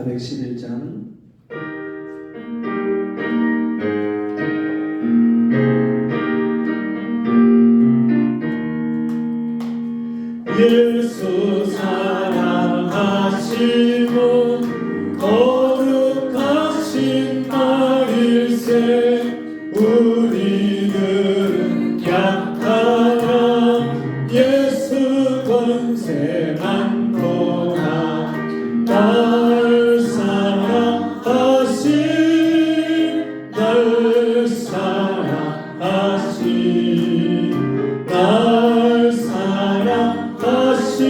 411장 예수 사랑하시고 거룩하신 말일세 우리들은 약하나 예수 권세 많도다 날 사랑하신 날 사랑하신 날 사랑하신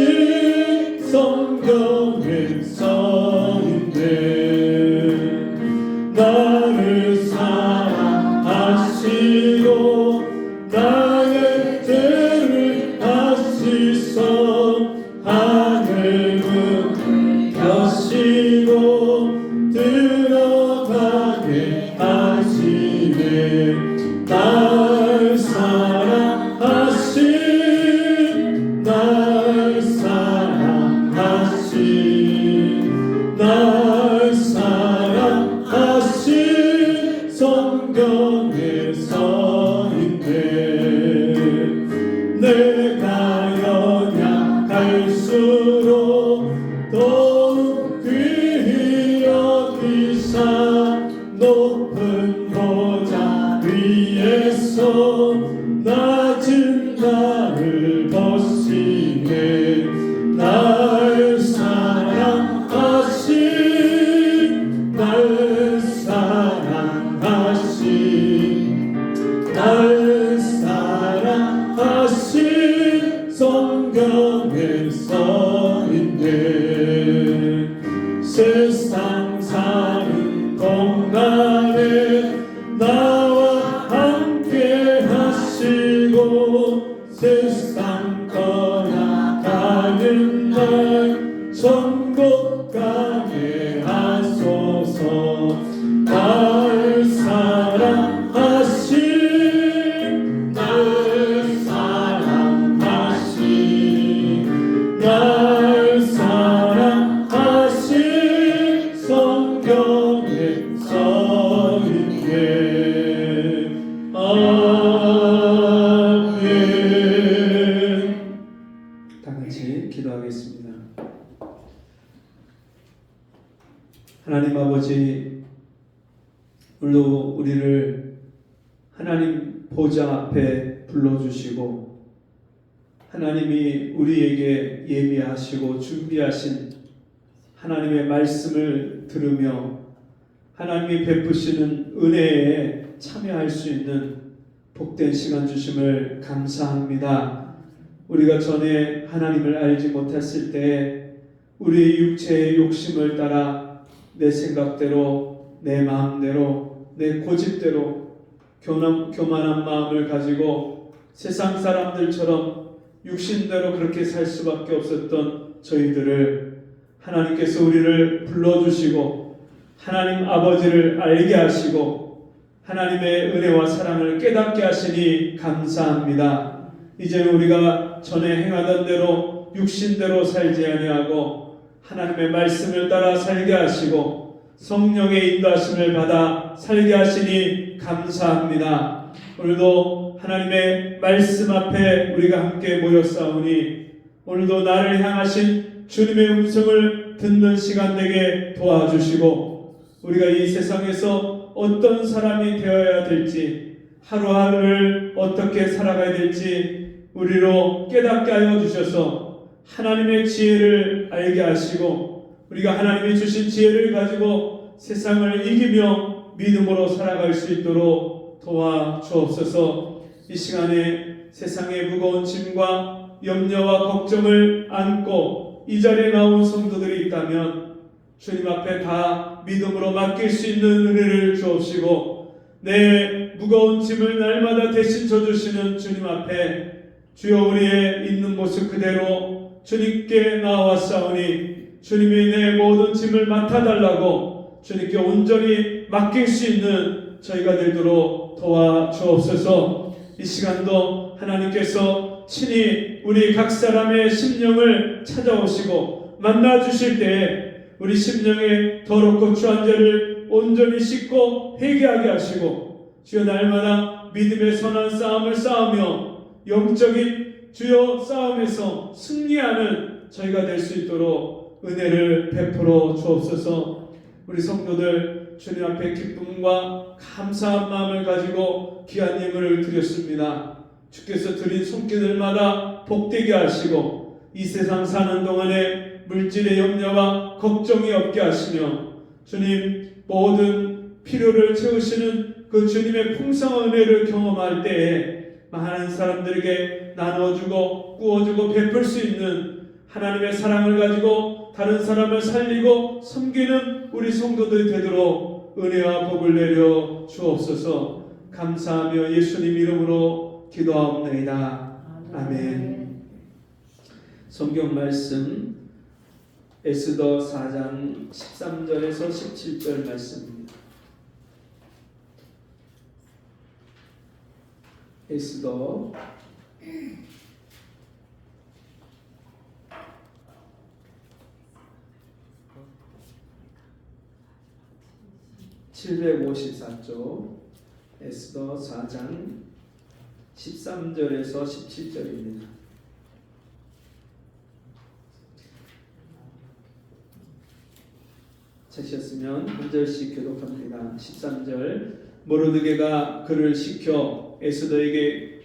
성경의 서인데 나를 사랑하시고 나의 죄를 다시서 하늘 문을 여시고 들어가게 하시네 날 사랑하신 날 사랑하신 날 사랑하신 성경의 서인데 내가 연약할수록 더욱 귀히 여기사 높은 보좌 위에서 낮은 나를 보시네 날 사랑하신 날 사랑하신 날 사랑하신 성경의 서인데 세상 사는 동안에 나와 함께 하시고 세상 떠나가는 날 천국 가게 하소서 날 사랑하신 날 사랑하신 날 사랑하신 성경의 서인데 아멘. 다같이 기도하겠습니다. 하나님 아버지, 오늘도 우리를 하나님 보좌 앞에 불러주시고 하나님이 우리에게 예비하시고 준비하신 하나님의 말씀을 들으며 하나님이 베푸시는 은혜에 참여할 수 있는 복된 시간 주심을 감사합니다. 우리가 전에 하나님을 알지 못했을 때 우리의 육체의 욕심을 따라 내 생각대로, 내 마음대로, 내 고집대로 교만한 마음을 가지고 세상 사람들처럼 육신대로 그렇게 살 수밖에 없었던 저희들을 하나님께서 우리를 불러주시고 하나님 아버지를 알게 하시고 하나님의 은혜와 사랑을 깨닫게 하시니 감사합니다. 이제는 우리가 전에 행하던 대로 육신대로 살지 아니하고 하나님의 말씀을 따라 살게 하시고 성령의 인도하심을 받아 살게 하시니 감사합니다. 오늘도 하나님의 말씀 앞에 우리가 함께 모였사오니 오늘도 나를 향하신 주님의 음성을 듣는 시간 되게 도와주시고 우리가 이 세상에서 어떤 사람이 되어야 될지 하루하루를 어떻게 살아가야 될지 우리로 깨닫게 하여 주셔서 하나님의 지혜를 알게 하시고 우리가 하나님이 주신 지혜를 가지고 세상을 이기며 믿음으로 살아갈 수 있도록 도와주옵소서. 이 시간에 세상의 무거운 짐과 염려와 걱정을 안고 이 자리에 나온 성도들이 있다면 주님 앞에 다 믿음으로 맡길 수 있는 은혜를 주옵시고 내 무거운 짐을 날마다 대신 져주시는 주님 앞에 주여 우리의 있는 모습 그대로 주님께 나왔사오니 주님이 내 모든 짐을 맡아달라고 주님께 온전히 맡길 수 있는 저희가 되도록 도와주옵소서. 이 시간도 하나님께서 친히 우리 각 사람의 심령을 찾아오시고 만나주실 때에 우리 심령의 더럽고 추한 죄를 온전히 씻고 회개하게 하시고 주여 날마다 믿음의 선한 싸움을 싸우며 영적인 주여 싸움에서 승리하는 저희가 될 수 있도록 은혜를 베풀어 주옵소서. 우리 성도들 주님 앞에 기쁨과 감사한 마음을 가지고 귀한 예물을 드렸습니다. 주께서 드린 손길들마다 복되게 하시고 이 세상 사는 동안에 물질의 염려와 걱정이 없게 하시며 주님 모든 필요를 채우시는 그 주님의 풍성한 은혜를 경험할 때에 많은 사람들에게 나눠주고 꾸어주고 베풀 수 있는 하나님의 사랑을 가지고 다른 사람을 살리고 섬기는 우리 성도들이 되도록 은혜와 복을 내려 주옵소서. 감사하며 예수님 이름으로 기도하옵나이다. 아멘. 성경 말씀 에스더 4장 13절에서 17절 말씀입니다. 에스더 754쪽 에스더 4장 13절에서 17절입니다. 찾으셨으면 한 절씩 교독합니다. 13절 모르드게가 그를 시켜 에스더에게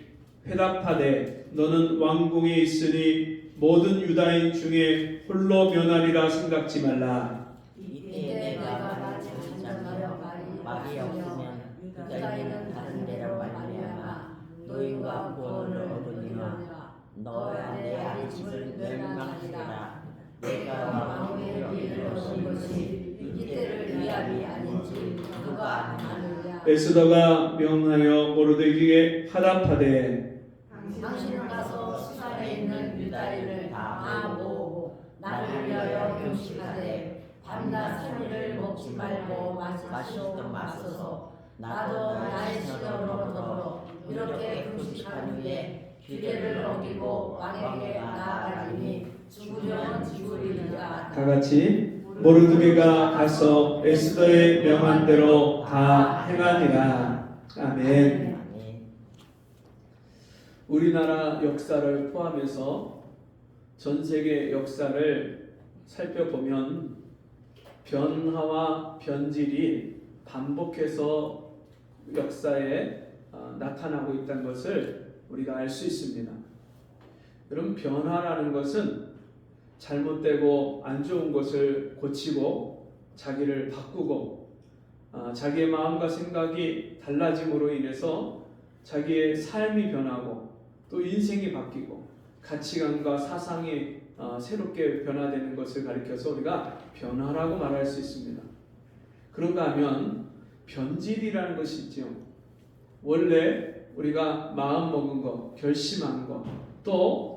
회답하되 너는 왕궁에 있으니 모든 유다인 중에 홀로 면하리라 생각지 말라. 이때 내가 말을 전하여 말이 없으면 유다인은 다른 데로 말미암아 노임과 구원을 얻으리라. 너와 내 아버지를 멸망하리라. 내가 왕궁에 일을 얻은 것이 이때를 위함이 아닌지 누가 아느냐. 에스더가 명하여 모르드게에게 화답하되 당신은 가서 수산에 있는 유다인을 다 모으고 나를 위하여 금식하되 밤낮 삼일을 먹지 말고 마시도 마소서. 나도 나의 신령으로 더불어 이렇게 금식한 후에 규례를 어기고 왕에게 나아가리니 죽으면 죽으리라. 다 같이 모르드게가 가서 에스더의 명한 대로 다 행하니라. 아멘. 우리나라 역사를 포함해서 전 세계 역사를 살펴보면 변화와 변질이 반복해서 역사에 나타나고 있다는 것을 우리가 알 수 있습니다. 여러분, 변화라는 것은 잘못되고 안 좋은 것을 고치고 자기를 바꾸고 자기의 마음과 생각이 달라짐으로 인해서 자기의 삶이 변하고 또 인생이 바뀌고 가치관과 사상이 새롭게 변화되는 것을 가리켜서 우리가 변화라고 말할 수 있습니다. 그런가 하면 변질이라는 것이 있죠. 원래 우리가 마음 먹은 것, 결심한 것, 또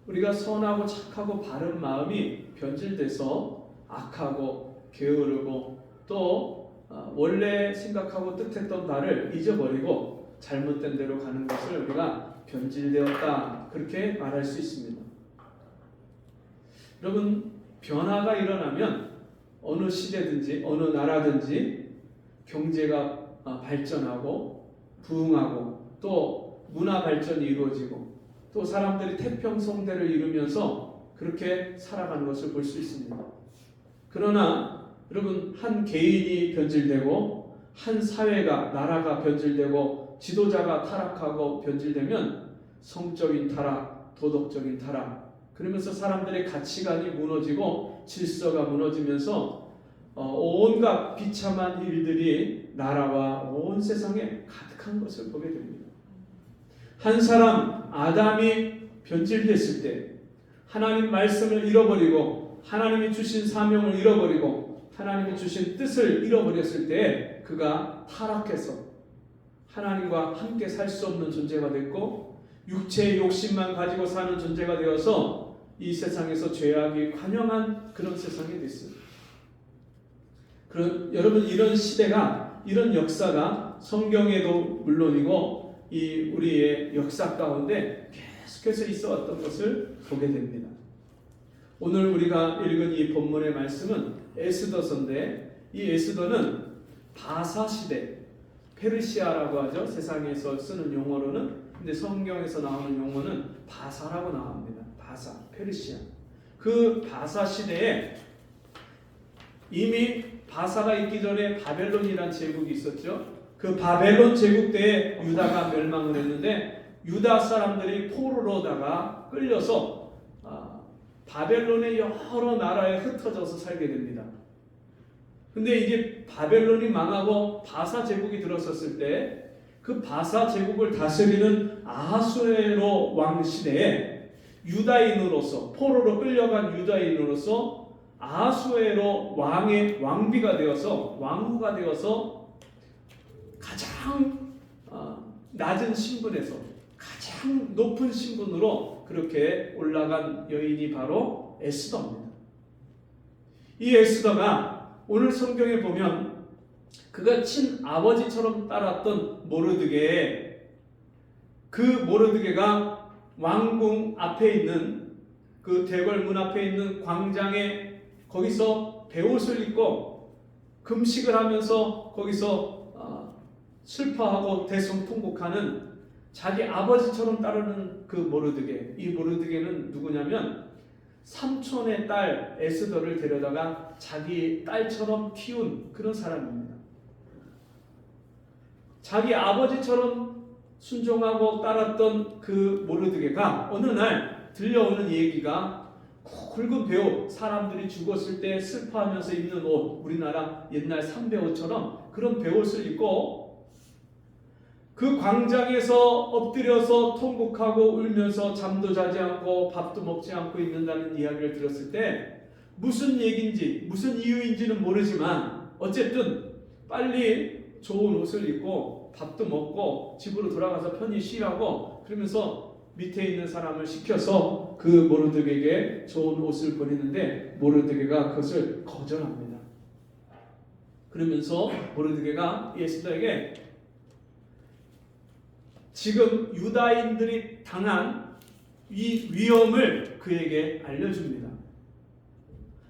우리가 선하고 착하고 바른 마음이 변질돼서 악하고 게으르고 또 원래 생각하고 뜻했던 바를 잊어버리고 잘못된 대로 가는 것을 우리가 변질되었다, 그렇게 말할 수 있습니다. 여러분, 변화가 일어나면 어느 시대든지 어느 나라든지 경제가 발전하고 부흥하고 또 문화 발전이 이루어지고 또 사람들이 태평성대를 이루면서 그렇게 살아가는 것을 볼 수 있습니다. 그러나 여러분, 한 개인이 변질되고 한 사회가, 나라가 변질되고 지도자가 타락하고 변질되면 성적인 타락, 도덕적인 타락, 그러면서 사람들의 가치관이 무너지고 질서가 무너지면서 온갖 비참한 일들이 나라와 온 세상에 가득한 것을 보게 됩니다. 한 사람 아담이 변질됐을 때 하나님 말씀을 잃어버리고 하나님이 주신 사명을 잃어버리고 하나님이 주신 뜻을 잃어버렸을 때 그가 타락해서 하나님과 함께 살 수 없는 존재가 됐고 육체의 욕심만 가지고 사는 존재가 되어서 이 세상에서 죄악이 관영한 그런 세상이 됐습니다. 여러분, 이런 시대가, 이런 역사가 성경에도 물론이고 이 우리의 역사 가운데 계속해서 있어 왔던 것을 보게 됩니다. 오늘 우리가 읽은 이 본문의 말씀은 에스더서인데 이 에스더는 바사 시대, 페르시아라고 하죠. 세상에서 쓰는 용어로는. 근데 성경에서 나오는 용어는 바사라고 나옵니다. 바사, 페르시아. 그 바사 시대에 이미 바사가 있기 전에 바벨론이라는 제국이 있었죠. 그 바벨론 제국 때에 유다가 멸망을 했는데 유다 사람들이 포로로다가 끌려서 바벨론의 여러 나라에 흩어져서 살게 됩니다. 근데 이제 바벨론이 망하고 바사 제국이 들어섰을 때 그 바사 제국을 다스리는 아하수에로 왕 시대에 유다인으로서 포로로 끌려간 유다인으로서 아하수에로 왕의 왕비가 되어서 왕후가 되어서 가장 낮은 신분에서 가장 높은 신분으로 그렇게 올라간 여인이 바로 에스더입니다. 이 에스더가 오늘 성경에 보면 그가 친아버지처럼 따랐던 모르드게, 그 모르드게가 왕궁 앞에 있는 그 대궐문 앞에 있는 광장에 거기서 베옷을 입고 금식을 하면서 거기서 슬퍼하고 대성통곡하는 자기 아버지처럼 따르는 그 모르드게. 이 모르드게는 누구냐면 삼촌의 딸 에스더를 데려다가 자기 딸처럼 키운 그런 사람입니다. 자기 아버지처럼 순종하고 따랐던 그 모르드게가 어느 날 들려오는 얘기가 굵은 베옷, 사람들이 죽었을 때 슬퍼하면서 입는 옷, 우리나라 옛날 삼베옷처럼 그런 베옷을 입고 그 광장에서 엎드려서 통곡하고 울면서 잠도 자지 않고 밥도 먹지 않고 있는다는 이야기를 들었을 때 무슨 얘기인지 무슨 이유인지는 모르지만 어쨌든 빨리 좋은 옷을 입고 밥도 먹고 집으로 돌아가서 편히 쉬라고 그러면서 밑에 있는 사람을 시켜서 그 모르드게에게 좋은 옷을 보내는데 모르드게가 그것을 거절합니다. 그러면서 모르드게가 에스더에게 지금 유다인들이 당한 이 위험을 그에게 알려줍니다.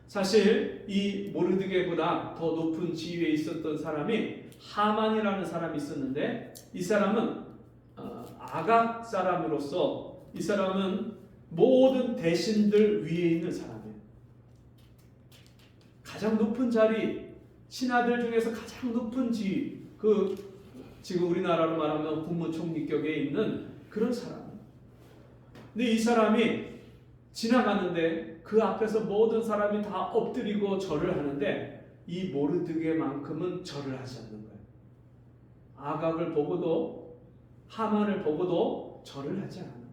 사실 이 모르드게보다 더 높은 지위에 있었던 사람이 하만이라는 사람이 있었는데 이 사람은 아각 사람으로서 이 사람은 모든 대신들 위에 있는 사람이에요. 가장 높은 자리, 신하들 중에서 가장 높은 지위, 그 지금 우리나라로 말하면 국무총리격에 있는 그런 사람. 근데 이 사람이 지나가는데 그 앞에서 모든 사람이 다 엎드리고 절을 하는데 이 모르드게만큼은 절을 하지 않는 거예요. 아각을 보고도 하만을 보고도 절을 하지 않아요.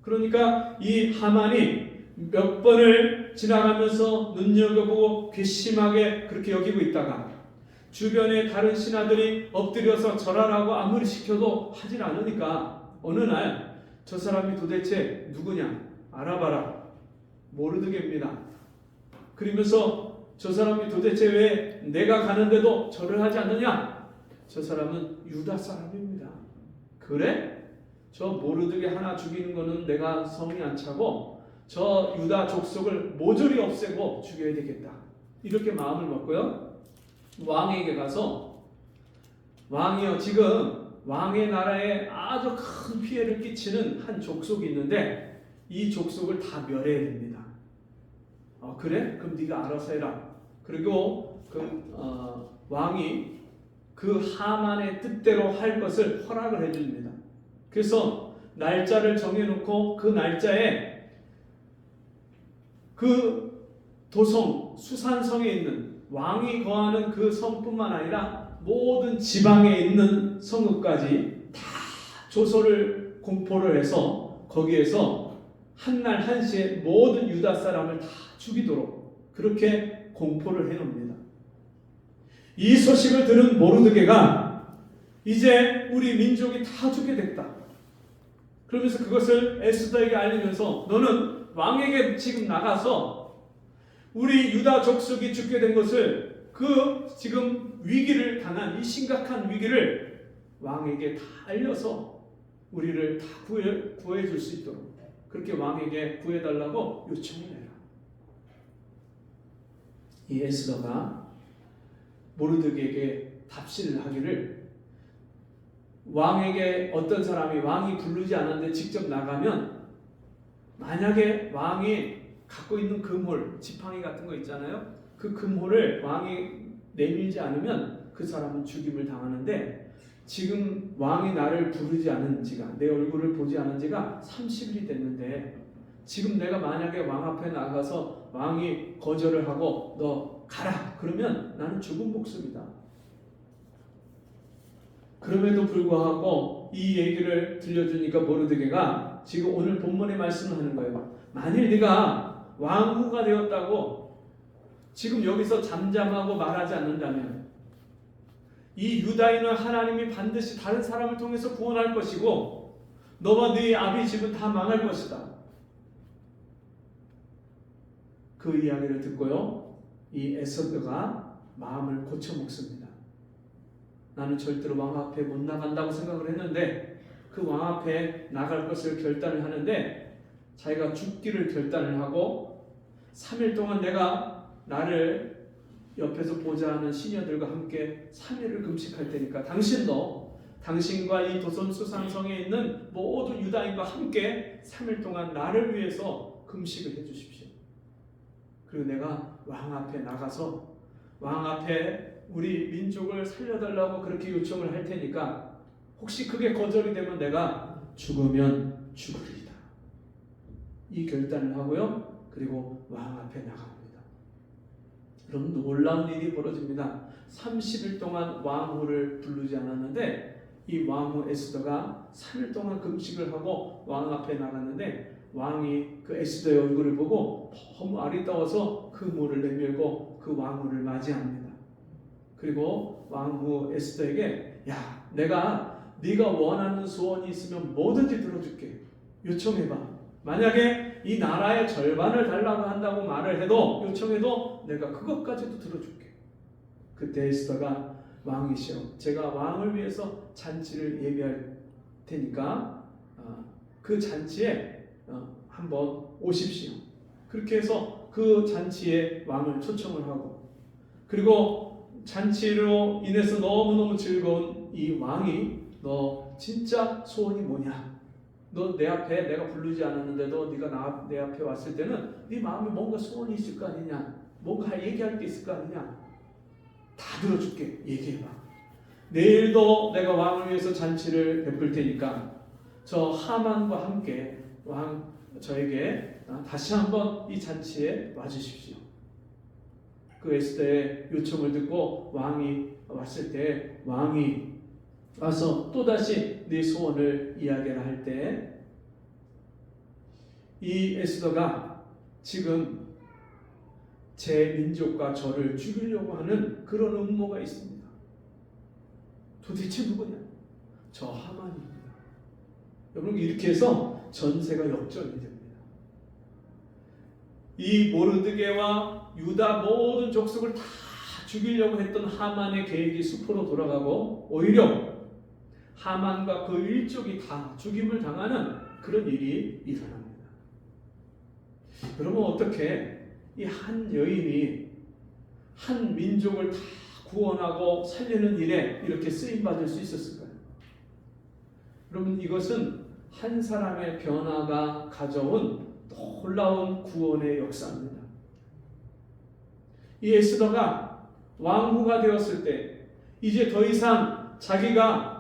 그러니까 이 하만이 몇 번을 지나가면서 눈여겨보고 괘씸하게 그렇게 여기고 있다가 주변의 다른 신하들이 엎드려서 절하라고 아무리 시켜도 하질 않으니까 어느 날 저 사람이 도대체 누구냐 알아봐라. 모르드게입니다. 그러면서 저 사람이 도대체 왜 내가 가는데도 절을 하지 않느냐? 저 사람은 유다 사람입니다. 그래? 저 모르드게 하나 죽이는 거는 내가 성이 안 차고 저 유다 족속을 모조리 없애고 죽여야 되겠다. 이렇게 마음을 먹고요. 왕에게 가서 왕이여, 지금 왕의 나라에 아주 큰 피해를 끼치는 한 족속이 있는데 이 족속을 다 멸해야 됩니다. 그래? 그럼 네가 알아서 해라. 그리고 왕이 그 하만의 뜻대로 할 것을 허락을 해줍니다. 그래서 날짜를 정해놓고 그 날짜에 그 도성 수산성에 있는 왕이 거하는 그 성뿐만 아니라 모든 지방에 있는 성읍까지 다 조서를 공포를 해서 거기에서 한날 한시에 모든 유다 사람을 다 죽이도록 그렇게 공포를 해놓습니다. 이 소식을 들은 모르드게가 이제 우리 민족이 다 죽게 됐다. 그러면서 그것을 에스더에게 알리면서 너는 왕에게 지금 나가서 우리 유다 족속이 죽게 된 것을 그 지금 위기를 당한 이 심각한 위기를 왕에게 다 알려서 우리를 다 구해줄 수 있도록 그렇게 왕에게 구해달라고 요청을 해라. 이 에스더가 모르드게에게 답신을 하기를, 왕에게 어떤 사람이 왕이 부르지 않았는데 직접 나가면 만약에 왕이 갖고 있는 금홀, 지팡이 같은 거 있잖아요. 그 금홀을 왕이 내밀지 않으면 그 사람은 죽임을 당하는데, 지금 왕이 나를 부르지 않은 지가, 내 얼굴을 보지 않은 지가 30일이 됐는데 지금 내가 만약에 왕 앞에 나가서 왕이 거절을 하고 너 가라 그러면 나는 죽은 목숨이다. 그럼에도 불구하고 이 얘기를 들려주니까 모르드게가 지금 오늘 본문의 말씀을 하는 거예요. 만일 네가 왕후가 되었다고 지금 여기서 잠잠하고 말하지 않는다면 이 유다인은 하나님이 반드시 다른 사람을 통해서 구원할 것이고 너와 네 아비 집은 다 망할 것이다. 그 이야기를 듣고요, 이 에스더가 마음을 고쳐 먹습니다. 나는 절대로 왕 앞에 못 나간다고 생각을 했는데 그 왕 앞에 나갈 것을 결단을 하는데, 자기가 죽기를 결단을 하고 3일 동안 내가 나를 옆에서 보자 하는 시녀들과 함께 3일을 금식할 테니까 당신도 당신과 이 도선 수산성에 있는 모든 유다인과 함께 3일 동안 나를 위해서 금식을 해주십시오. 그리고 내가 왕 앞에 나가서 왕 앞에 우리 민족을 살려달라고 그렇게 요청을 할 테니까 혹시 그게 거절이 되면 내가 죽으면 죽으리이다. 이 결단을 하고요, 그리고 왕 앞에 나갑니다. 여러분, 놀라운 일이 벌어집니다. 30일 동안 왕후를 부르지 않았는데 이 왕후 에스더가 3일 동안 금식을 하고 왕 앞에 나갔는데 왕이 그 에스더의 얼굴을 보고 너무 아리따워서 그 물을 내밀고 그 왕후를 맞이합니다. 그리고 왕후 에스더에게, 야, 내가 네가 원하는 소원이 있으면 뭐든지 들어줄게. 요청해봐. 만약에 이 나라의 절반을 달라고 한다고 말을 해도, 요청해도 내가 그것까지도 들어줄게. 그때 에스더가, 왕이시여, 제가 왕을 위해서 잔치를 예비할 테니까 그 잔치에 한번 오십시오. 그렇게 해서 그 잔치에 왕을 초청을 하고, 그리고 잔치로 인해서 너무너무 즐거운 이 왕이, 너 진짜 소원이 뭐냐? 너 내 앞에 내가 부르지 않았는데도 네가 내 앞에 왔을 때는 네 마음에 뭔가 소원이 있을 거 아니냐? 뭔가 얘기할 게 있을 거 아니냐? 다 들어줄게. 얘기해봐. 내일도 내가 왕을 위해서 잔치를 베풀 테니까 저 하만과 함께 저에게 다시 한번 이 잔치에 와주십시오. 그 에스더의 요청을 듣고 왕이 왔을 때, 왕이 와서 또다시 네 소원을 이야기를 할 때, 이 에스더가 지금 제 민족과 저를 죽이려고 하는 그런 음모가 있습니다. 도대체 누구냐? 저 하만입니다. 여러분, 이렇게 해서 전세가 역전이 됩니다. 이 모르드게와 유다 모든 족속을 다 죽이려고 했던 하만의 계획이 수포로 돌아가고, 오히려 하만과 그 일족이 다 죽임을 당하는 그런 일이 일어납니다. 여러분, 어떻게 이 한 여인이 한 민족을 다 구원하고 살리는 일에 이렇게 쓰임받을 수 있었을까요? 여러분, 이것은 한 사람의 변화가 가져온 놀라운 구원의 역사입니다. 이 에스더가 왕후가 되었을 때 이제 더 이상 자기가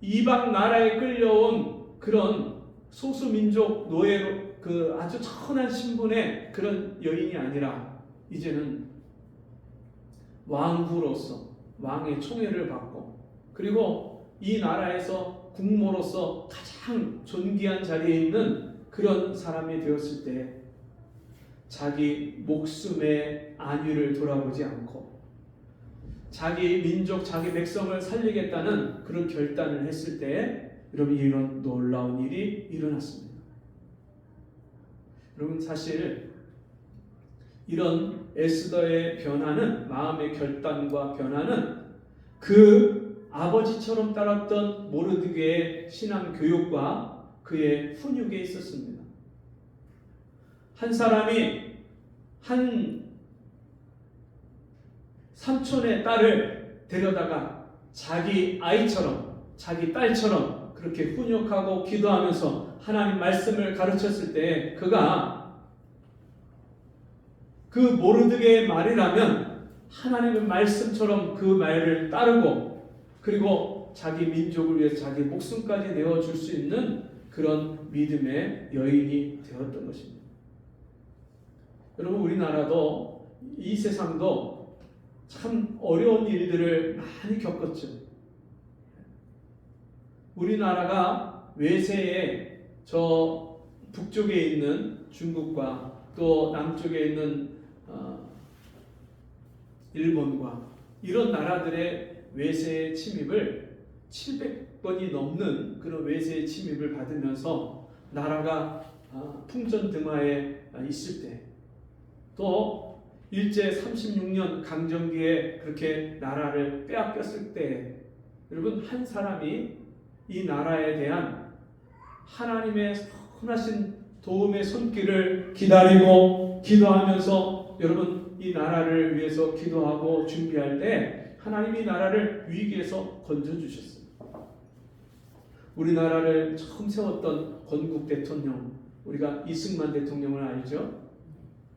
이방 나라에 끌려온 그런 소수민족 노예로, 그 아주 천한 신분의 그런 여인이 아니라 이제는 왕후로서 왕의 총애를 받고, 그리고 이 나라에서 국모로서 가장 존귀한 자리에 있는 그런 사람이 되었을 때 자기 목숨의 안위를 돌아보지 않고 자기 민족, 자기 백성을 살리겠다는 그런 결단을 했을 때, 여러분, 이런 놀라운 일이 일어났습니다. 여러분, 사실 이런 에스더의 변화는, 마음의 결단과 변화는 그 아버지처럼 따랐던 모르드게의 신앙 교육과 그의 훈육에 있었습니다. 한 사람이 한 삼촌의 딸을 데려다가 자기 아이처럼 자기 딸처럼 그렇게 훈육하고 기도하면서 하나님 말씀을 가르쳤을 때 그가 그 모르드게의 말이라면 하나님의 말씀처럼 그 말을 따르고 그리고 자기 민족을 위해서 자기 목숨까지 내어줄 수 있는 그런 믿음의 여인이 되었던 것입니다. 여러분 우리나라도 이 세상도 참 어려운 일들을 많이 겪었죠. 우리나라가 외세에 저 북쪽에 있는 중국과 또 남쪽에 있는 일본과 이런 나라들의 외세의 침입을 700번이 넘는 그런 외세의 침입을 받으면서 나라가 풍전등화에 있을 때 또 일제 36년 강점기에 그렇게 나라를 빼앗겼을 때 여러분 한 사람이 이 나라에 대한 하나님의 선하신 도움의 손길을 기다리고 기도하면서 여러분 이 나라를 위해서 기도하고 준비할 때 하나님이 나라를 위기에서 건져주셨어요. 우리나라를 처음 세웠던 건국 대통령 우리가 이승만 대통령을 알죠?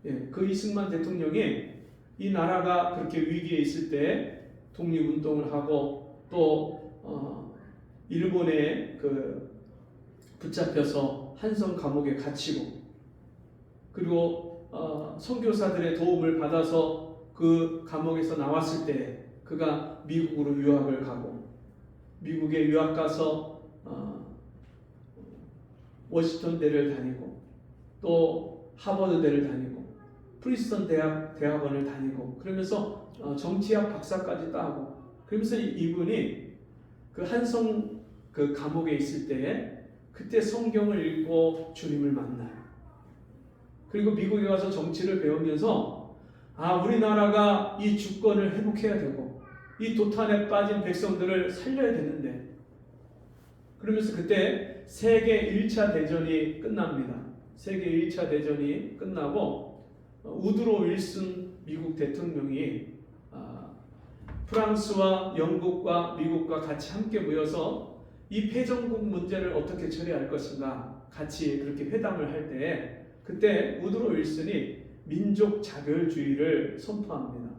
예, 그 이승만 대통령이 이 나라가 그렇게 위기에 있을 때 독립운동을 하고 또 일본에 붙잡혀서 한성 감옥에 갇히고 그리고 선교사들의 도움을 받아서 그 감옥에서 나왔을 때 그가 미국으로 유학을 가고 미국에 유학 가서 워싱턴대를 다니고 또 하버드대를 다니고 프린스턴 대학원을 다니고 그러면서 정치학 박사까지 따고 그러면서 이분이 그 한성 그 감옥에 있을 때에 그때 성경을 읽고 주님을 만나요. 그리고 미국에 가서 정치를 배우면서 우리나라가 이 주권을 회복해야 되고 이 도탄에 빠진 백성들을 살려야 되는데 그러면서 그때 세계 1차 대전이 끝납니다. 세계 1차 대전이 끝나고 우드로 윌슨 미국 대통령이 프랑스와 영국과 미국과 같이 함께 모여서 이 패전국 문제를 어떻게 처리할 것인가 같이 그렇게 회담을 할 때 그때 우드로 윌슨이 민족 자결주의를 선포합니다.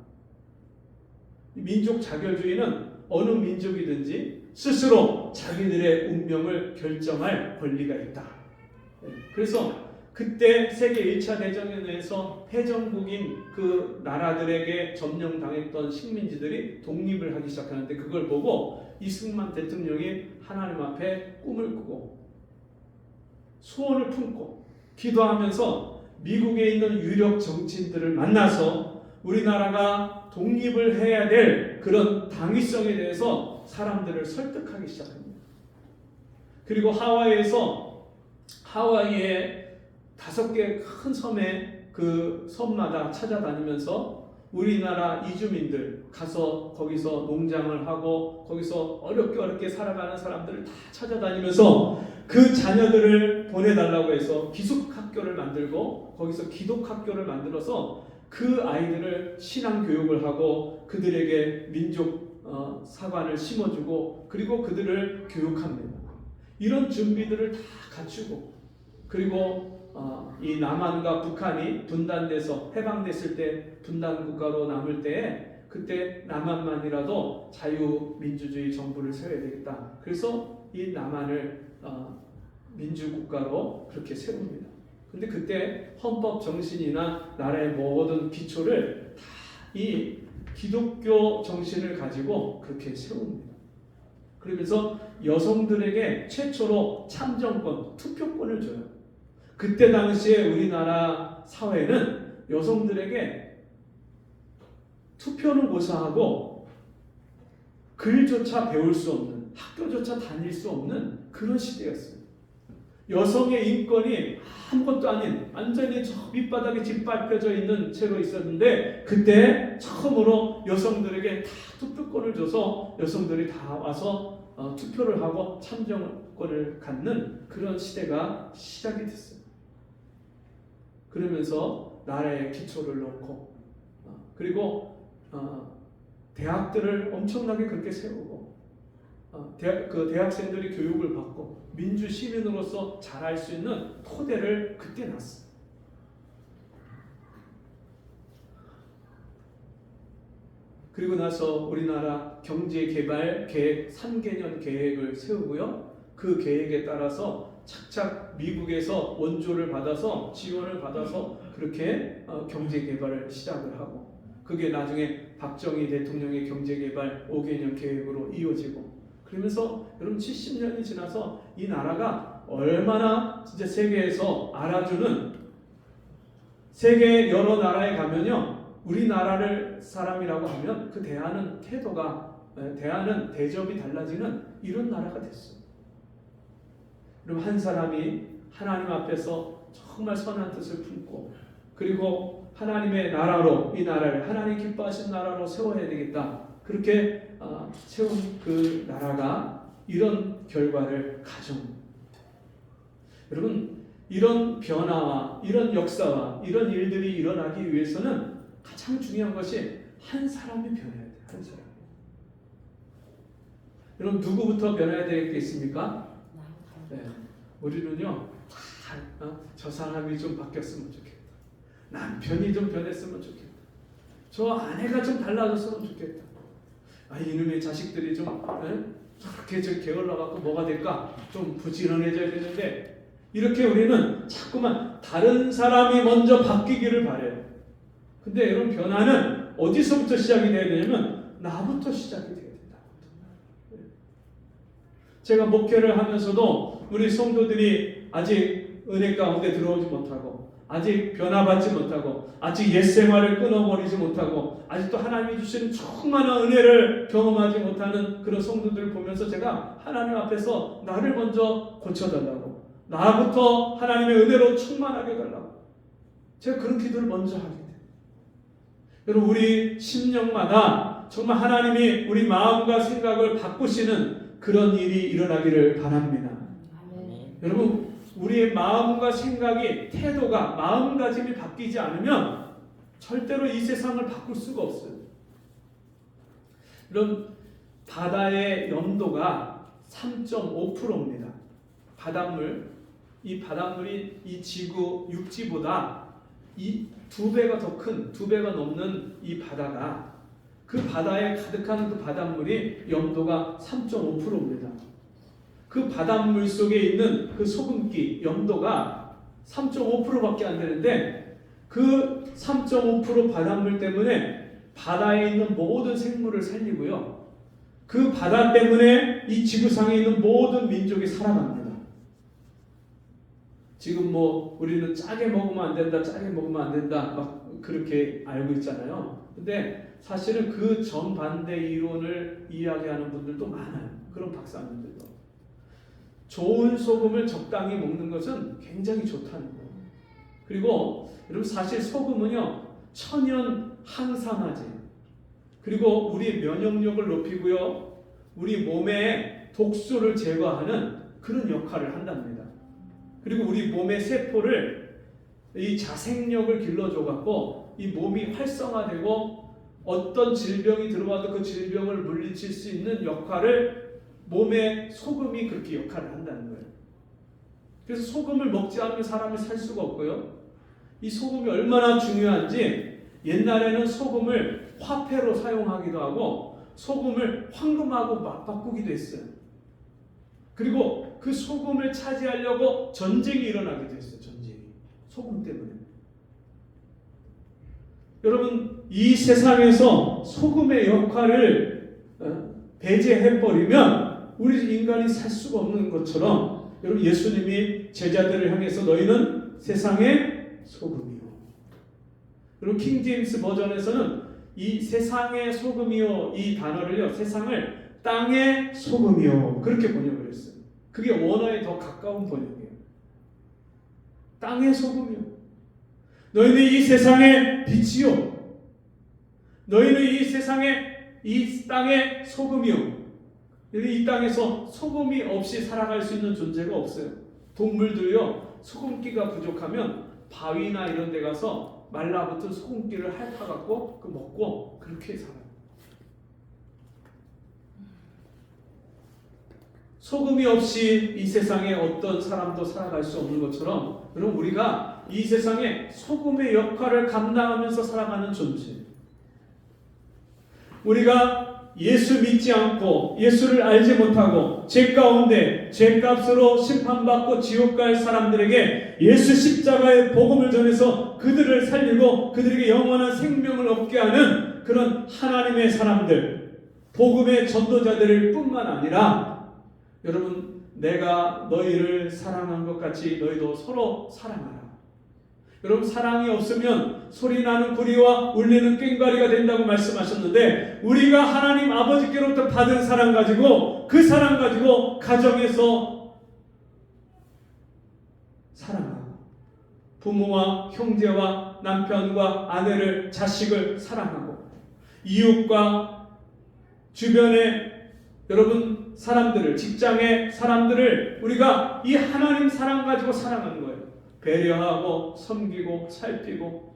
민족 자결주의는 어느 민족이든지 스스로 자기들의 운명을 결정할 권리가 있다. 그래서 그때 세계 1차 대전에서 패전국인 그 나라들에게 점령당했던 식민지들이 독립을 하기 시작하는데 그걸 보고 이승만 대통령이 하나님 앞에 꿈을 꾸고 소원을 품고 기도하면서 미국에 있는 유력 정치인들을 만나서 우리나라가 독립을 해야 될 그런 당위성에 대해서 사람들을 설득하기 시작합니다. 그리고 하와이의 5개 큰 섬에 그 섬마다 찾아다니면서 우리나라 이주민들 가서 거기서 농장을 하고 거기서 어렵게 살아가는 사람들을 다 찾아다니면서 그 자녀들을 보내달라고 해서 기숙학교를 만들고 거기서 기독학교를 만들어서 그 아이들을 신앙교육을 하고 그들에게 민족 사관을 심어주고 그리고 그들을 교육합니다. 이런 준비들을 다 갖추고 그리고 이 남한과 북한이 분단돼서 해방됐을 때 분단 국가로 남을 때 그때 남한만이라도 자유민주주의 정부를 세워야 되겠다. 그래서 이 남한을 민주국가로 그렇게 세웁니다. 근데 그때 헌법 정신이나 나라의 모든 기초를 다 이 기독교 정신을 가지고 그렇게 세웁니다. 그러면서 여성들에게 최초로 참정권, 투표권을 줘요. 그때 당시에 우리나라 사회는 여성들에게 투표는 고사하고 글조차 배울 수 없는, 학교조차 다닐 수 없는 그런 시대였어요. 여성의 인권이 아무것도 아닌 완전히 저 밑바닥에 짓밟혀져 있는 채로 있었는데 그때 처음으로 여성들에게 다 투표권을 줘서 여성들이 다 와서 투표를 하고 참정권을 갖는 그런 시대가 시작이 됐어요. 그러면서 나라의 기초를 놓고 그리고 대학들을 엄청나게 그렇게 세우고 대학생들이 교육을 받고 민주 시민으로서 자랄 수 있는 토대를 그때 놨어요. 그리고 나서 우리나라 경제개발 계획 3개년 계획을 세우고요. 그 계획에 따라서 착착 미국에서 원조를 받아서 지원을 받아서 그렇게 경제개발을 시작을 하고, 그게 나중에 박정희 대통령의 경제개발 5개년 계획으로 이어지고, 그러면서 여러분 70년이 지나서 이 나라가 얼마나 진짜 세계에서 알아주는, 세계 여러 나라에 가면요, 우리나라를 사람이라고 하면 그 대하는 태도가, 대하는 대접이 달라지는 이런 나라가 됐어요. 그럼 한 사람이 하나님 앞에서 정말 선한 뜻을 품고, 그리고 하나님의 나라로, 이 나라를 하나님 기뻐하신 나라로 세워야 되겠다, 그렇게 세운 그 나라가 이런 결과를 가져옵니다. 여러분, 이런 변화와 이런 역사와 이런 일들이 일어나기 위해서는 가장 중요한 것이 한 사람이 변해야 돼요. 한 사람이. 여러분, 누구부터 변해야 되겠습니까? 네. 우리는요, 저 사람이 좀 바뀌었으면 좋겠다, 남편이 좀 변했으면 좋겠다, 저 아내가 좀 달라졌으면 좋겠다, 이놈의 자식들이 좀 저렇게 저 게을러갖고 뭐가 될까, 좀 부지런해져야 되는데, 이렇게 우리는 자꾸만 다른 사람이 먼저 바뀌기를 바래요. 근데 여러분, 변화는 어디서부터 시작이 돼야 되냐면 나부터 시작이 돼야 된다. 제가 목회를 하면서도 우리 성도들이 아직 은혜 가운데 들어오지 못하고, 아직 변화받지 못하고, 아직 옛 생활을 끊어버리지 못하고, 아직도 하나님이 주시는 충만한 은혜를 경험하지 못하는 그런 성도들을 보면서 제가 하나님 앞에서 나를 먼저 고쳐달라고, 나부터 하나님의 은혜로 충만하게 해달라고, 제가 그런 기도를 먼저 하게 돼요. 여러분, 우리 심령마다 정말 하나님이 우리 마음과 생각을 바꾸시는 그런 일이 일어나기를 바랍니다. 여러분, 우리의 마음과 생각이, 태도가, 마음가짐이 바뀌지 않으면 절대로 이 세상을 바꿀 수가 없어요. 여러분, 바다의 염도가 3.5%입니다. 바닷물, 이 바닷물이 이 지구 육지보다 이 2배가 더 큰, 2배가 넘는 이 바다가, 그 바다에 가득한 그 바닷물이 염도가 3.5%입니다. 그 바닷물 속에 있는 그 소금기, 염도가 3.5%밖에 안 되는데, 그 3.5% 바닷물 때문에 바다에 있는 모든 생물을 살리고요, 그 바다 때문에 이 지구상에 있는 모든 민족이 살아갑니다. 지금 우리는 짜게 먹으면 안 된다, 짜게 먹으면 안 된다, 막 그렇게 알고 있잖아요. 근데 사실은 그 정반대 이론을 이야기하는 분들도 많아요. 그런 박사님들도. 좋은 소금을 적당히 먹는 것은 굉장히 좋다는 거예요. 그리고 여러분, 사실 소금은요, 천연 항산화제, 그리고 우리 면역력을 높이고요, 우리 몸의 독소를 제거하는 그런 역할을 한답니다. 그리고 우리 몸의 세포를, 이 자생력을 길러줘갖고 이 몸이 활성화되고 어떤 질병이 들어와도 그 질병을 물리칠 수 있는 역할을 몸의 소금이 그렇게 역할을 한다는 거예요. 그래서 소금을 먹지 않으면 사람이 살 수가 없고요, 이 소금이 얼마나 중요한지, 옛날에는 소금을 화폐로 사용하기도 하고 소금을 황금하고 맞바꾸기도 했어요. 그리고 그 소금을 차지하려고 전쟁이 일어나기도 했어요. 전쟁이. 소금 때문에. 여러분, 이 세상에서 소금의 역할을 배제해버리면 우리 인간이 살 수가 없는 것처럼, 여러분, 예수님이 제자들을 향해서 너희는 세상의 소금이요. 그리고 킹제임스 버전에서는 이 세상의 소금이요, 이 단어를요, 세상을 땅의 소금이요, 그렇게 번역을 했어요. 그게 원어에 더 가까운 번역이에요. 땅의 소금이요. 너희는 이 세상의 빛이요. 너희는 이 세상의, 이 땅의 소금이요. 이 땅에서 소금이 없이 살아갈 수 있는 존재가 없어요. 동물들요, 소금기가 부족하면 바위나 이런 데 가서 말라붙은 소금기를 핥아갖고 그 먹고 그렇게 살아요. 소금이 없이 이 세상에 어떤 사람도 살아갈 수 없는 것처럼 여러분 우리가 이 세상에 소금의 역할을 감당하면서 살아가는 존재. 우리가 예수 믿지 않고 예수를 알지 못하고 죄 가운데 죄값으로 심판받고 지옥 갈 사람들에게 예수 십자가의 복음을 전해서 그들을 살리고 그들에게 영원한 생명을 얻게 하는 그런 하나님의 사람들, 복음의 전도자들일 뿐만 아니라 여러분 내가 너희를 사랑한 것 같이 너희도 서로 사랑하라. 여러분 사랑이 없으면 소리나는 구리와 울리는 꽹과리가 된다고 말씀하셨는데 우리가 하나님 아버지께로부터 받은 사랑 가지고 그 사랑 가지고 가정에서 사랑하고 부모와 형제와 남편과 아내를 자식을 사랑하고 이웃과 주변의 여러분 사람들을 직장의 사람들을 우리가 이 하나님 사랑 가지고 사랑하는 거예요. 배려하고 섬기고 살피고.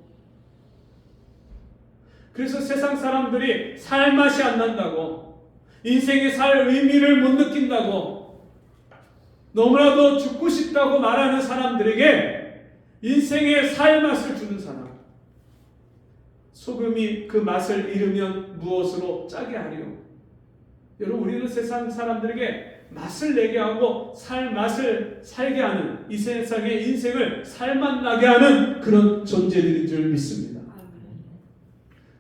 그래서 세상 사람들이 살 맛이 안 난다고 인생에 살 의미를 못 느낀다고 너무나도 죽고 싶다고 말하는 사람들에게 인생의 살 맛을 주는 사람. 소금이 그 맛을 잃으면 무엇으로 짜게 하리요. 여러분 우리는 세상 사람들에게 맛을 내게 하고 살 맛을 살게 하는 이 세상의 인생을 살맛 나게 하는 그런 존재들인 줄 믿습니다.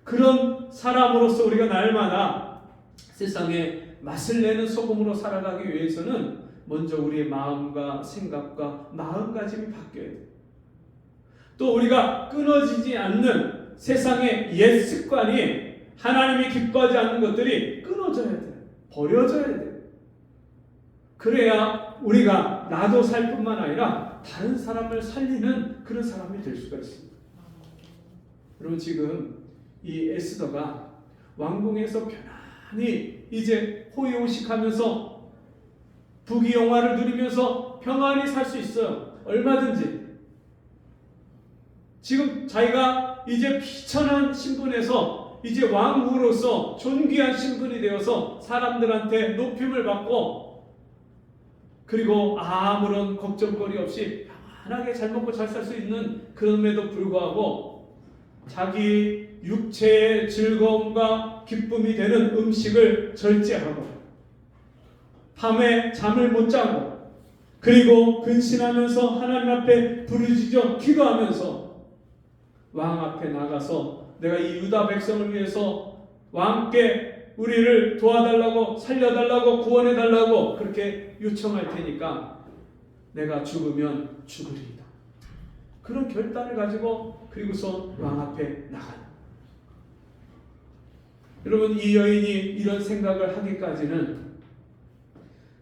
그런 사람으로서 우리가 날마다 세상에 맛을 내는 소금으로 살아가기 위해서는 먼저 우리의 마음과 생각과 마음가짐이 바뀌어야 돼요. 또 우리가 끊어지지 않는 세상의 옛 습관이 하나님이 기뻐하지 않는 것들이 끊어져야 돼요. 버려져야 돼요. 그래야 우리가 나도 살 뿐만 아니라 다른 사람을 살리는 그런 사람이 될 수가 있습니다. 여러분 지금 이 에스더가 왕궁에서 편안히 이제 호의호식하면서 부귀영화를 누리면서 평안히 살 수 있어요. 얼마든지. 지금 자기가 이제 비천한 신분에서 이제 왕후로서 존귀한 신분이 되어서 사람들한테 높임을 받고 그리고 아무런 걱정거리 없이 편안하게 잘 먹고 잘 살 수 있는 그럼에도 불구하고 자기 육체의 즐거움과 기쁨이 되는 음식을 절제하고 밤에 잠을 못 자고 그리고 근신하면서 하나님 앞에 부르짖어 기도하면서 왕 앞에 나가서 내가 이 유다 백성을 위해서 왕께 우리를 도와달라고 살려달라고 구원해달라고 그렇게 요청할 테니까 내가 죽으면 죽으리이다. 그런 결단을 가지고 그리고서 왕 앞에 나가는. 여러분 이 여인이 이런 생각을 하기까지는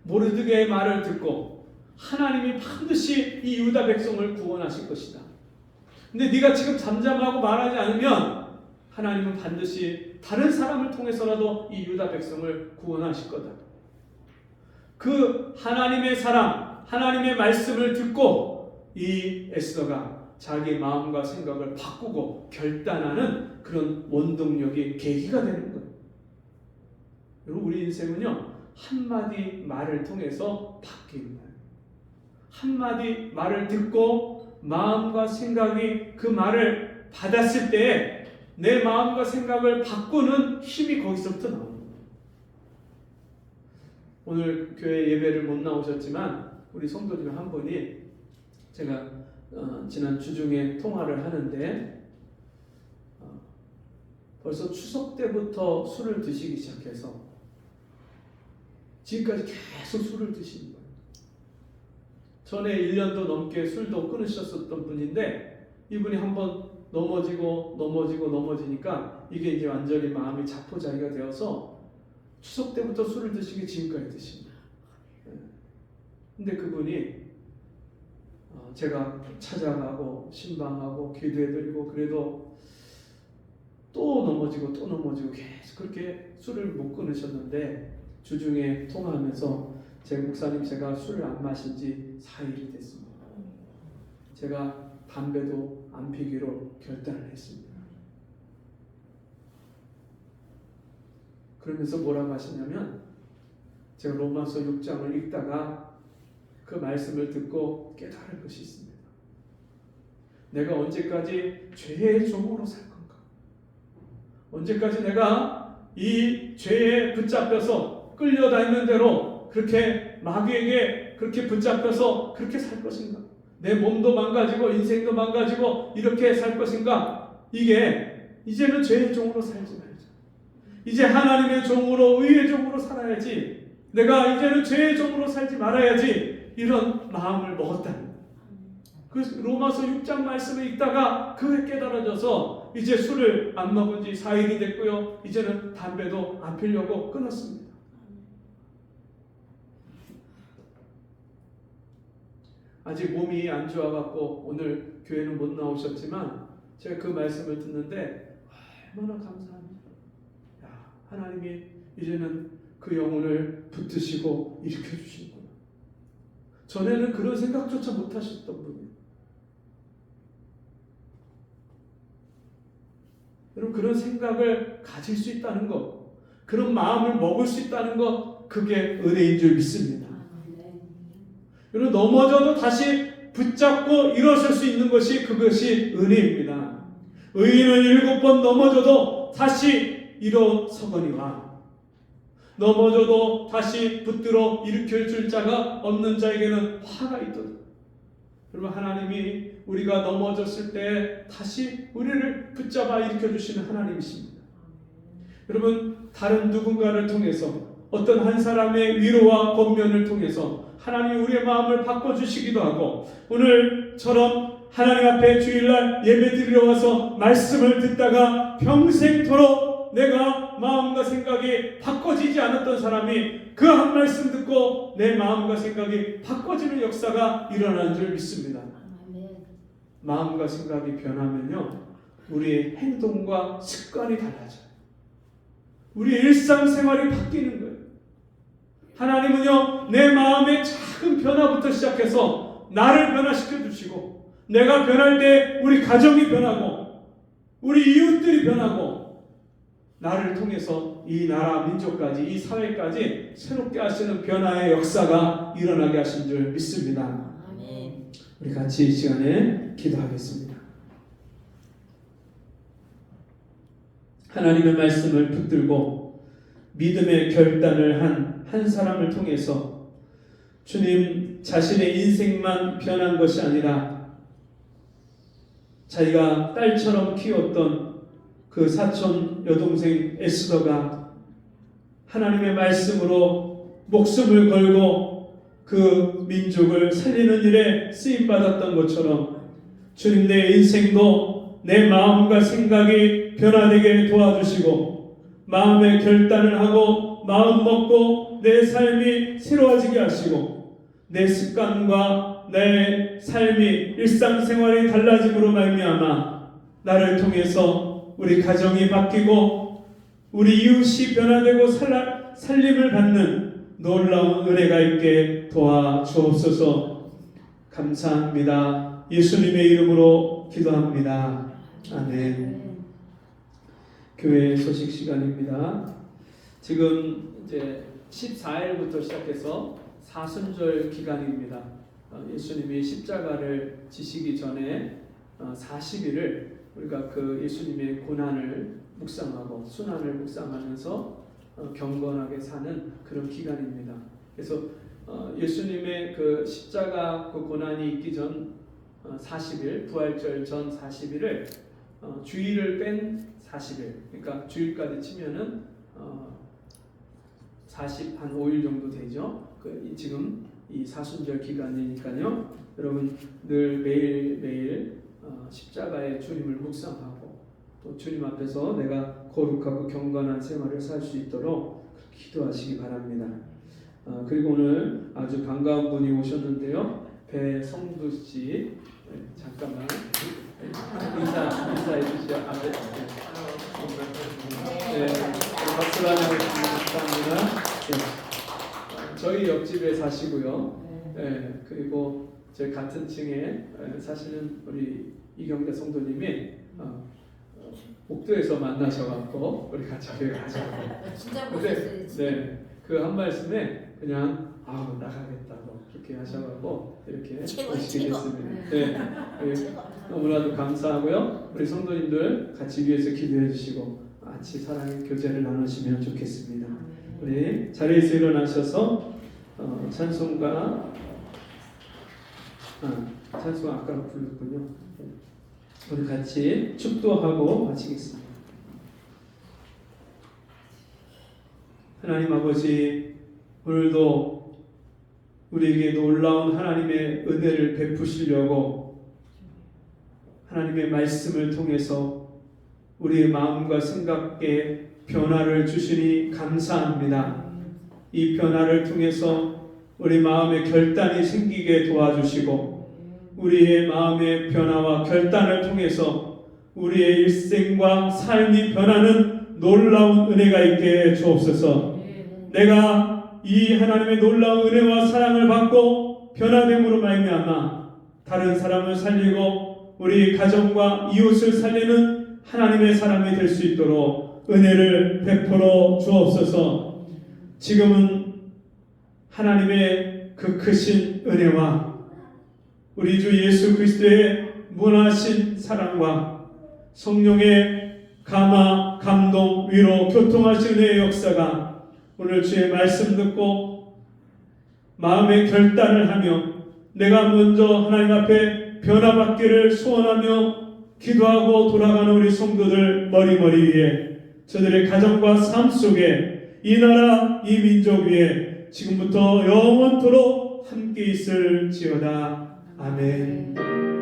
모르드게의 말을 듣고 하나님이 반드시 이 유다 백성을 구원하실 것이다. 근데 네가 지금 잠잠하고 말하지 않으면 하나님은 반드시 다른 사람을 통해서라도 이 유다 백성을 구원하실 거다. 그 하나님의 사람, 하나님의 말씀을 듣고 이 에스더가 자기 마음과 생각을 바꾸고 결단하는 그런 원동력이 계기가 되는 거예요. 여러분 우리 인생은요 한마디 말을 통해서 바뀌는 거예요. 한마디 말을 듣고 마음과 생각이 그 말을 받았을 때에 내 마음과 생각을 바꾸는 힘이 거기서부터 나옵니다. 오늘 교회 예배를 못 나오셨지만 우리 성도 중 한 분이 제가 지난 주중에 통화를 하는데 벌써 추석 때부터 술을 드시기 시작해서 지금까지 계속 술을 드시는 거예요. 전에 1년도 넘게 술도 끊으셨었던 분인데 이분이 한번 넘어지니까 이게 이제 완전히 마음이 자포자기가 되어서 추석 때부터 술을 드시기 지금까지 드십니다. 근데 그분이 제가 찾아가고 신방하고 기도해드리고 그래도 또 넘어지고 계속 그렇게 술을 못 끊으셨는데 주중에 통화하면서 목사님 제가 술을 안 마신 지 4일이 됐습니다. 제가 담배도 안 피기로 결단을 했습니다. 그러면서 뭐라고 하시냐면 제가 로마서 6장을 읽다가 그 말씀을 듣고 깨달을 것이 있습니다. 내가 언제까지 죄의 종으로 살 건가? 언제까지 내가 이 죄에 붙잡혀서 끌려다니는 대로 그렇게 마귀에게 그렇게 붙잡혀서 그렇게 살 것인가? 내 몸도 망가지고 인생도 망가지고 이렇게 살 것인가? 이게 이제는 죄의 종으로 살지 말자. 이제 하나님의 종으로 의의 종으로 살아야지. 내가 이제는 죄의 종으로 살지 말아야지. 이런 마음을 먹었다는 거예요. 그 로마서 6장 말씀을 읽다가 그게 깨달아져서 이제 술을 안 먹은 지 4일이 됐고요. 이제는 담배도 안 피려고 끊었습니다. 아직 몸이 안 좋아갖고 오늘 교회는 못 나오셨지만 제가 그 말씀을 듣는데 얼마나 감사합니다. 야, 하나님이 이제는 그 영혼을 붙드시고 일으켜주시는구나. 전에는 그런 생각조차 못하셨던 분이에요. 여러분, 그런 생각을 가질 수 있다는 것, 그런 마음을 먹을 수 있다는 것, 그게 은혜인 줄 믿습니다. 여러분, 넘어져도 다시 붙잡고 일어설 수 있는 것이 그것이 은혜입니다. 의인은 7번 넘어져도 다시 일어서거니와 넘어져도 다시 붙들어 일으켜줄 자가 없는 자에게는 화가 있도다. 여러분, 하나님이 우리가 넘어졌을 때 다시 우리를 붙잡아 일으켜주시는 하나님이십니다. 여러분, 다른 누군가를 통해서 어떤 한 사람의 위로와 권면을 통해서 하나님이 우리의 마음을 바꿔주시기도 하고, 오늘처럼 하나님 앞에 주일날 예배드리러 와서 말씀을 듣다가 평생토록 내가 마음과 생각이 바꿔지지 않았던 사람이 그 한 말씀 듣고 내 마음과 생각이 바꿔지는 역사가 일어나는 줄 믿습니다. 마음과 생각이 변하면요, 우리의 행동과 습관이 달라져요. 우리의 일상생활이 바뀌는 거예요. 하나님은요, 내 마음의 작은 변화부터 시작해서 나를 변화시켜 주시고, 내가 변할 때 우리 가정이 변하고 우리 이웃들이 변하고 나를 통해서 이 나라 민족까지, 이 사회까지 새롭게 하시는 변화의 역사가 일어나게 하신 줄 믿습니다. 아멘. 우리 같이 이 시간에 기도하겠습니다. 하나님의 말씀을 붙들고 믿음의 결단을 한 사람을 통해서 주님 자신의 인생만 변한 것이 아니라 자기가 딸처럼 키웠던 그 사촌 여동생 에스더가 하나님의 말씀으로 목숨을 걸고 그 민족을 살리는 일에 쓰임받았던 것처럼 주님, 내 인생도 내 마음과 생각이 변화되게 도와주시고 마음의 결단을 하고 마음 먹고 내 삶이 새로워지게 하시고 내 습관과 내 삶이 일상생활이 달라짐으로 말미암아 나를 통해서 우리 가정이 바뀌고 우리 이웃이 변화되고 살림을 받는 놀라운 은혜가 있게 도와주옵소서. 감사합니다. 예수님의 이름으로 기도합니다. 아멘. 교회 소식 시간입니다. 지금 이제 14일부터 시작해서 사순절 기간입니다. 예수님이 십자가를 지시기 전에 40일을 우리가 그 예수님의 고난을 묵상하고 순환을 묵상하면서 경건하게 사는 그런 기간입니다. 그래서 예수님의 그 십자가 그 고난이 있기 전 40일, 부활절 전 40일을 주일을 뺀 40일, 그러니까 주일까지 치면은 40한 5일 정도 되죠. 지금 이 사순절 기간이니까요. 여러분 늘 매일 십자가의 주님을 묵상하고 또 주님 앞에서 내가 거룩하고 경건한 생활을 살 수 있도록 기도하시기 바랍니다. 그리고 오늘 아주 반가운 분이 오셨는데요. 배성두 씨, 잠깐만 인사해 주시죠. 네, 박수로 감사합니다. 네, 저희 옆집에 사시고요. 네, 그리고 저희 같은 층에 사실은 우리 이경대 성도님이 목도에서 만나셔갖고 우리 같이 교회 가자고. 진짜 보셨어요. 네, 그 한 말씀에 그냥 나가겠다고 그렇게 하셔가지고 이렇게 최고, 오시게 최고. 됐습니다. 네. 너무나도 감사하고요. 우리 성도님들 같이 위해서 기도해 주시고 같이 사랑의 교제를 나누시면 좋겠습니다. 우리 자리에서 일어나셔서 찬송가 아까 불렀군요. 우리 같이 축도하고 마치겠습니다. 하나님 아버지, 오늘도 우리에게 놀라운 하나님의 은혜를 베푸시려고 하나님의 말씀을 통해서 우리의 마음과 생각에 변화를 주시니 감사합니다. 이 변화를 통해서 우리 마음에 결단이 생기게 도와주시고 우리의 마음의 변화와 결단을 통해서 우리의 일생과 삶이 변하는 놀라운 은혜가 있게 주옵소서. 내가 이 하나님의 놀라운 은혜와 사랑을 받고 변화됨으로 말미암아 다른 사람을 살리고 우리 가정과 이웃을 살리는 하나님의 사람이 될 수 있도록 은혜를 베풀어 주옵소서. 지금은 하나님의 그 크신 은혜와 우리 주 예수 그리스도의 무한하신 사랑과 성령의 감화, 감동, 위로, 교통하신 은혜의 역사가 오늘 주의 말씀 듣고 마음의 결단을 하며 내가 먼저 하나님 앞에 변화받기를 소원하며 기도하고 돌아가는 우리 성도들 머리머리 위에 저들의 가정과 삶 속에 이 나라 이 민족 위에 지금부터 영원토록 함께 있을지어다. 아멘.